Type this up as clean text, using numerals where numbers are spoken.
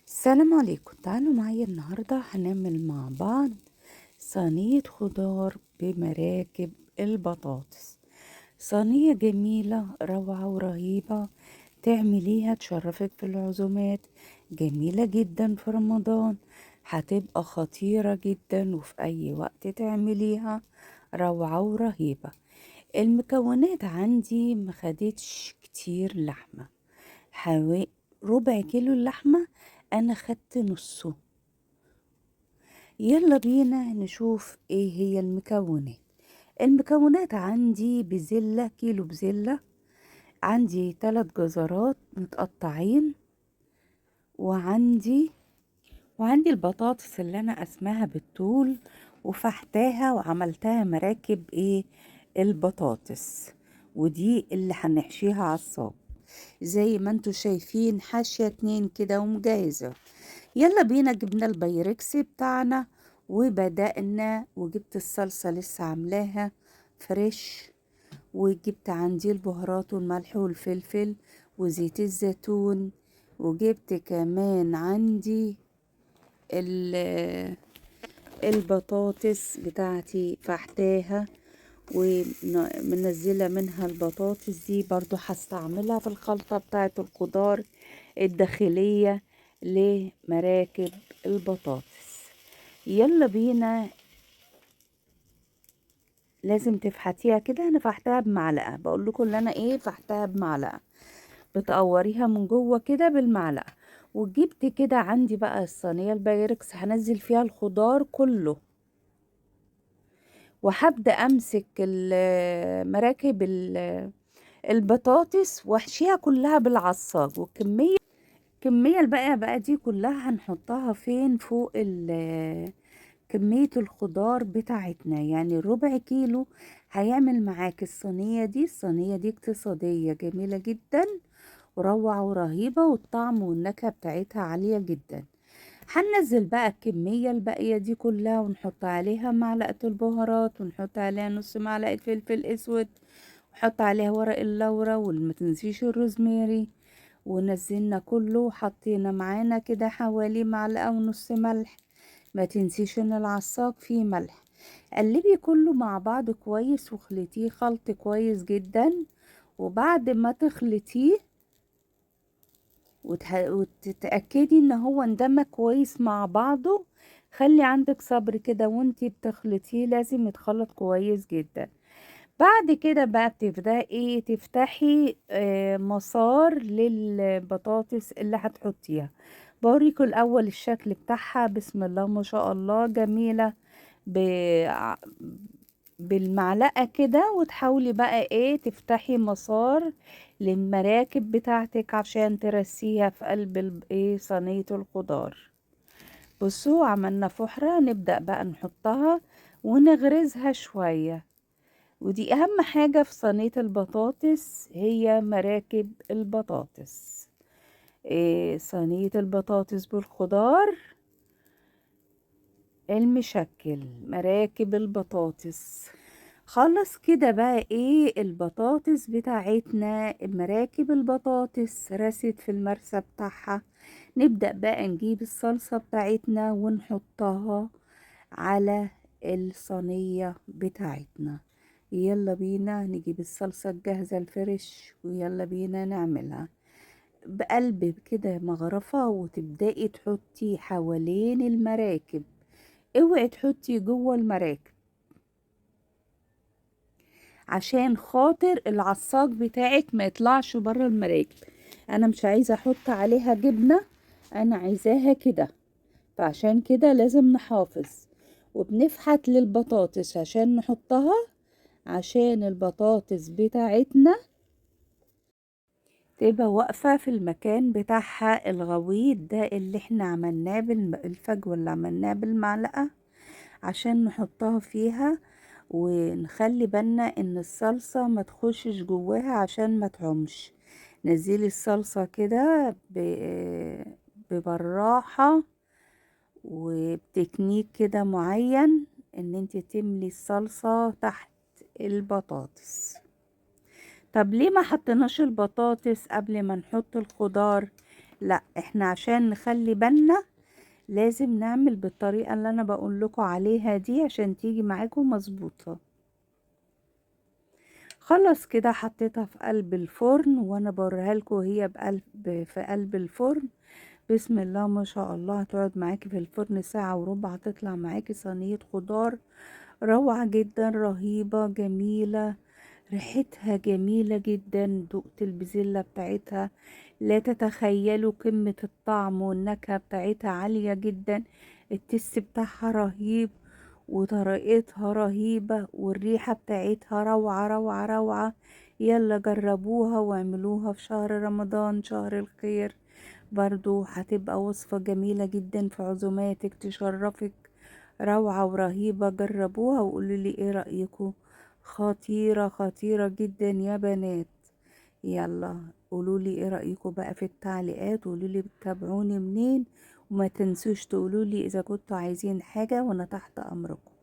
السلام عليكم. تعالوا معايا النهاردة هنعمل مع بعض صينية خضار بمراكب البطاطس. صينية جميلة روعة ورهيبة، تعمليها تشرفك في العزومات، جميلة جدا في رمضان، هتبقى خطيرة جدا وفي أي وقت تعمليها روعة ورهيبة. المكونات عندي مخدتش كتير لحمة، ربع كيلو اللحمة انا خدت نصه. يلا بينا نشوف ايه هي المكونات عندي بزلة، كيلو بزلة، عندي 3 جزرات متقطعين، وعندي البطاطس اللي انا قسمها بالطول وفحتها وعملتها مراكب البطاطس، ودي اللي هنحشيها عصاب زي ما انتوا شايفين، حاشية 2 كده ومجهزة. يلا بينا، جبنا البايركس بتاعنا وبدأنا، وجبت الصلصة لسه عاملاها فريش، وجبت عندي البهارات والملح والفلفل وزيت الزيتون، وجبت كمان عندي البطاطس بتاعتي فحتاها ومنزلة منها البطاطس دي، برضو هستعملها في الخلطة بتاعت الخضار الداخلية لمراكب البطاطس. يلا بينا، لازم تفحتيها كده. انا فحتها بمعلقة، بقول لكم اللي انا فحتها بمعلقة، بتقوريها من جوه كده بالمعلقة. وجبت كده عندي بقى الصينية البايركس، هنزل فيها الخضار كله، وهبدأ امسك مراكب البطاطس واحشيها كلها بالعصاج. الكمية الباقية بقى دي كلها هنحطها فين؟ فوق كمية الخضار بتاعتنا، يعني ربع كيلو هيعمل معاك الصينية دي اقتصادية جميلة جدا وروعة ورهيبة، والطعم والنكهة بتاعتها عالية جدا. هننزل بقى الكمية الباقية دي كلها ونحط عليها معلقة البهارات، ونحط عليها نص معلقة فلفل اسود، ونحط عليها ورق اللورة، وما تنسيش الروزماري. ونزلنا كله وحطينا معانا كده حوالي معلقة ونص ملح. ما تنسيش ان العصاج فيه ملح. قلبي كله مع بعض كويس واخلطيه خلط كويس جدا. وبعد ما تخلطيه وتتأكدي ان هو اندمج كويس مع بعضه، خلي عندك صبر كده وانتي بتخلطيه، لازم يتخلط كويس جدا. بعد كده بقى بتبدأي تفتحي مسار للبطاطس اللي هتحطيها. بوريكم الاول الشكل بتاعها، بسم الله ما شاء الله، جميلة. ب- بالمعلقة كده، وتحاولي بقى تفتحي مسار للمراكب بتاعتك عشان ترسيها في قلب صينية الخضار. بصوا، عملنا فحرة، نبدأ بقى نحطها ونغرزها شوية. ودي اهم حاجة في صينية البطاطس، هي مراكب البطاطس. صينية البطاطس بالخضار المشكل، مراكب البطاطس. خلص كده بقى البطاطس بتاعتنا، مراكب البطاطس رست في المرسى بتاعها. نبدأ بقى نجيب الصلصة بتاعتنا ونحطها على الصينية بتاعتنا. يلا بينا نجيب الصلصة الجاهزة الفريش، ويلا بينا نعملها بقلب كده مغرفة، وتبدأي تحطي حوالين المراكب، اوعي تحطي جوه المراكب عشان خاطر العصاج بتاعك ما يطلعش بره المراكب. انا مش عايزة احط عليها جبنة، انا عايزاها كده، فعشان كده لازم نحافظ. وبنفحت للبطاطس عشان نحطها، عشان البطاطس بتاعتنا تبقى واقفة في المكان بتاعها الغويط ده اللي احنا عملناه الفجوة اللي عملناه بالمعلقة، عشان نحطها فيها. ونخلي بالنا ان الصلصة ما تخشش جواها عشان ما تعمش. نزلي الصلصة كده ببراحة وبتكنيك كده معين، ان انت تملي الصلصة تحت البطاطس. طب ليه ما حطيناش البطاطس قبل ما نحط الخضار؟ لا احنا عشان نخلي بالنا لازم نعمل بالطريقة اللي انا بقول لكم عليها دي عشان تيجي معاكم مظبوطة. خلاص كده حطيتها في قلب الفرن وانا بوريها لكم هي في قلب الفرن. بسم الله ما شاء الله، هتقعد معاكي في الفرن ساعة وربع، هتطلع معاكي صينية خضار روعة جدا، رهيبة جميلة، ريحتها جميلة جدا. دقت البزلة بتاعتها، لا تتخيلوا قمة الطعم، والنكهة بتاعتها عالية جدا، التست بتاعها رهيب، وطريقتها رهيبة، والريحة بتاعتها روعة روعة روعة. يلا جربوها واعملوها في شهر رمضان، شهر الخير. برضو هتبقى وصفة جميلة جدا في عزوماتك تشرفك، روعة ورهيبة. جربوها وقولوا لي ايه رأيكم. خطيرة خطيرة جدا يا بنات. يلا قولوا لي ايه رأيكم بقى في التعليقات، وقولوا لي بتتابعوني منين، وما تنسوش تقولوا لي اذا كنتوا عايزين حاجة وانا تحت امركم.